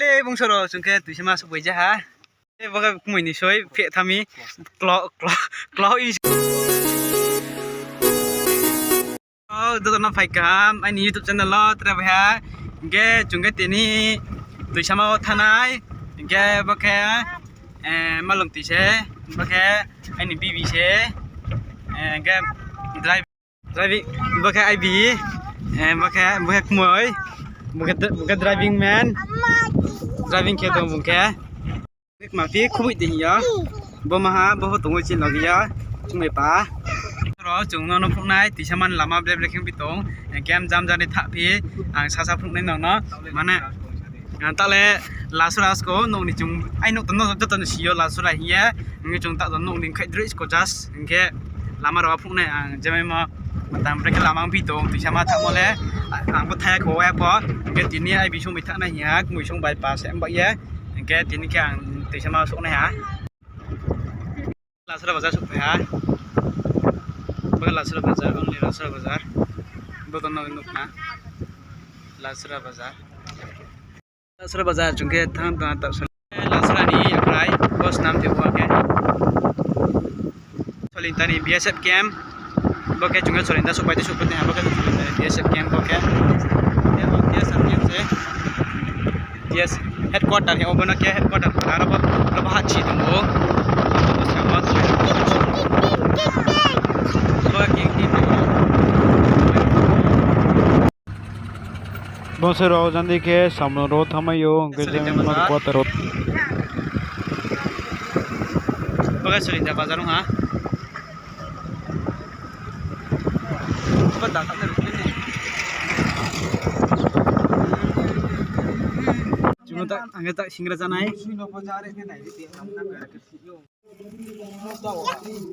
le bung soro sungke tu sama so beja ha e baga kumui ni soi fe thami klo i oh do na phai kam ai ni youtube channel lo tra ha ge chungke tini tu sama thanai ge bakha malum ti se bakha ai ni bb se ge driving bakha ib bakha kumui bukan driving man driving kia dong bukan mà phía khu vực thì nhớ bố mà ha bố tụng ngồi trên lò kia chúng mày pa rồi chúng nó phun này thì sao mình làm mà đẹp đẹp không bị tốn kem jam ra để thả phía sa sa phun này nó mà nè ta lẽ lasuras ko nông đi chúng ai nông tận nó rất tận xíu lasuras here người chúng ta tận nông đi khai dress ko just cái làm mà rồi phun này giờ mà tạm break làm ăn bị tốn thì sao mà thằng mà lẽ có thay khổ em có cái tin này ai bị xong bị thằng này nhá người xong bài pa sẽ bậy nhá cái tin cái từ sao mà số này hả là sao bazar số hả là sao bazar only là sao bazar bộ tông nó nút na là sao bazar chúng cái thằng ta tạo là sao đi apply boss nam thì qua cái solin tani BSF camp bokeh chúng cái solin ta số bài thì số bữa này bokeh BSF camp bokeh yes headquarter he open ke headquarter ara ba ha chi dum bo Bose ro jandi ke samno ro thamayo ke jeng ma quarter ro bokeh solin ta bazar ha bada ta chúng ta angkat tak singgah sana ya.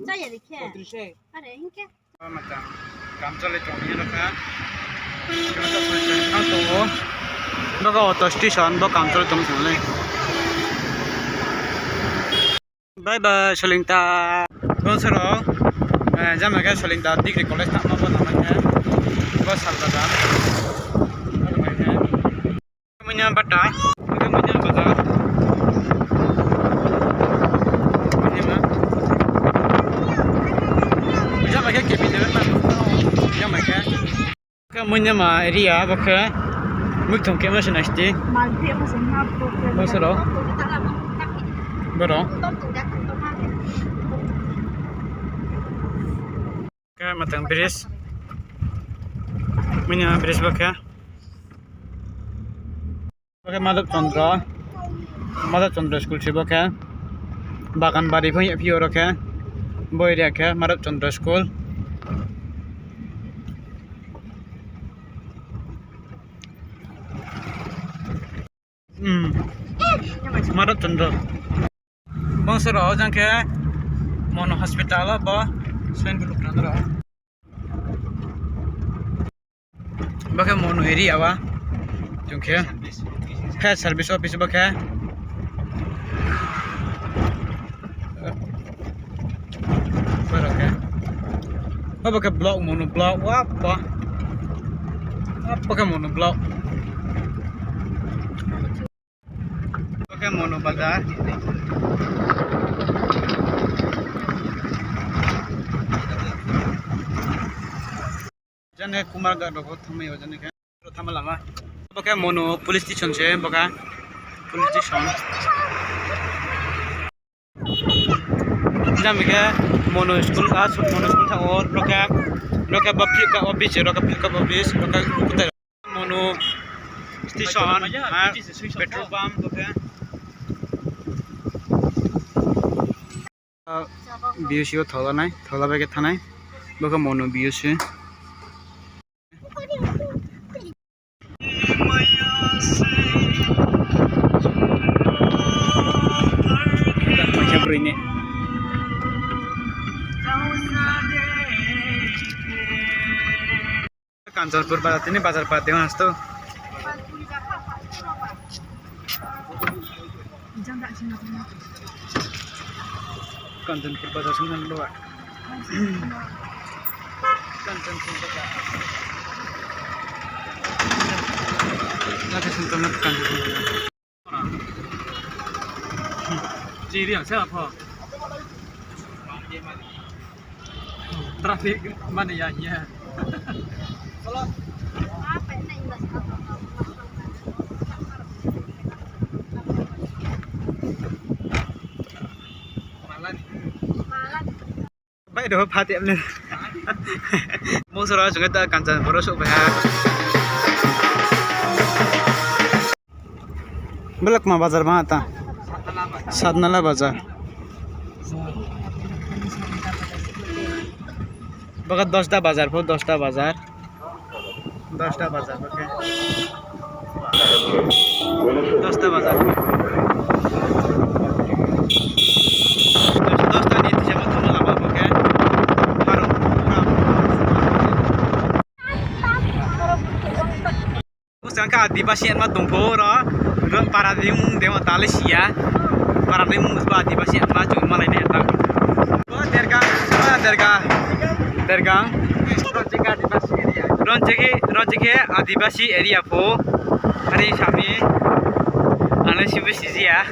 Saya dikhe. Are inke. Macam kamcale chongnya rakha. Chúng ta phải sang to. Nó có auto station bo kamcale chong sang le. Bye bye Solinta. Bon saro. Jam cái Solinta degree college tak mau namanya. Bos salda. Punya bata. Bazar ini mah bisa pakai capital mah bisa pakai kamunya mah area pakai mungkin kamu sih nasti masuk berong kayak matang beres punya beres pakai Oke, Madhab Chandra School sih bokeh, Bagan Bari punya view oke, boy dia ke Madhab Chandra School. Madhab Chandra. Bang sero jang ke Mono Hospital apa, Saint Guru Chandra. Bokeh Mono area apa, jang ke. Head service office bokeh apa ke blok mono blok apa ke mono blok apa ke mono bazar jane kumar ga dogo thame jane ke thama lama Bokeh mono police station se bokeh police station jam ke mono school tha or bokeh bapri ka office bokeh kutar mono station petrol pump bokeh BUC thola bage thanai bokeh mono BUC ini Kanchanpur barat ini bazar pati mas tuh Kanchanpur bazar sembilan dua Kanchanpur bazar lagi sentuh Kanchanpur Chỉ điểm xe phò. Traffic mana ya ya. Apa ini enggak Malan. malam. Baik dah pati amne. Musra juga tak kancan boros ubah. Belak ma bazar ma ta. Sadnala bazar. बगत 10टा बाजार हो 10टा बाजार ओके 10टा बाजार 10टा नीति जमा तुम लावा ओके हारो उसका का आदिवासी अन्मा तुमको रो पारादिम देवा तालेसिया पारादिम उसको आदिवासी अन्मा जो मलाई नहीं आता वो Dergang Ronjeke Adibasi area po hari Sami ane sibu sisi ya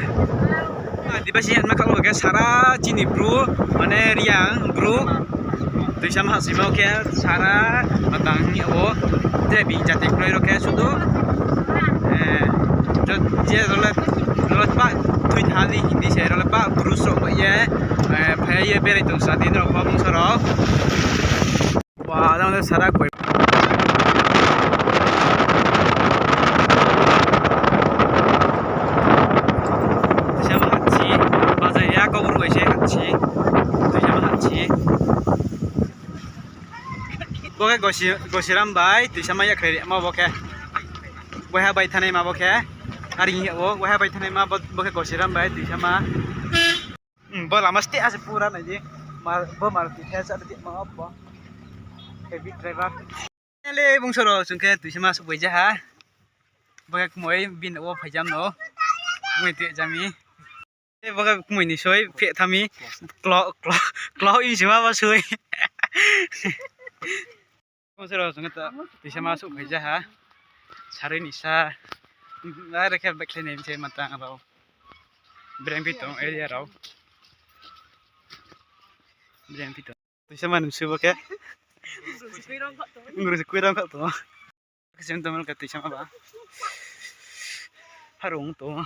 Adibasi yang makal oke sara cini bro mana riang bro tu sama hasil oke sara matang ni o jadi jatuh keluar oke sudah jadi rolat pak tuh hari ini saya rolat pak berusuk ya payah beri tu saat ini apa pun sorok wah ada sara koi sama haji bazar ya kau buru aja haji tu sama haji boleh gosiram bay tu sama ya kredit mau boleh boleh bay tanah mau boleh hari ini boleh bay tanah mau boleh gosiram bay tu sama bola mesti asal pura aja mal kita saat itu mau apa heavy driver le bungsoro sungke tu sama sebuah jaha boleh kumoi bin o pajam no kumoi tu jami boleh kumoi ni soy pek thami klo ini semua apa soy bungsoro sungke tu sama sebuah jaha cari nisa ada kerja bekle nih saya matang atau brand pitong area rau brand pitong tu sama nusu boleh ngurus kuirang kok tuh kesian teman kata sama apa harung tuh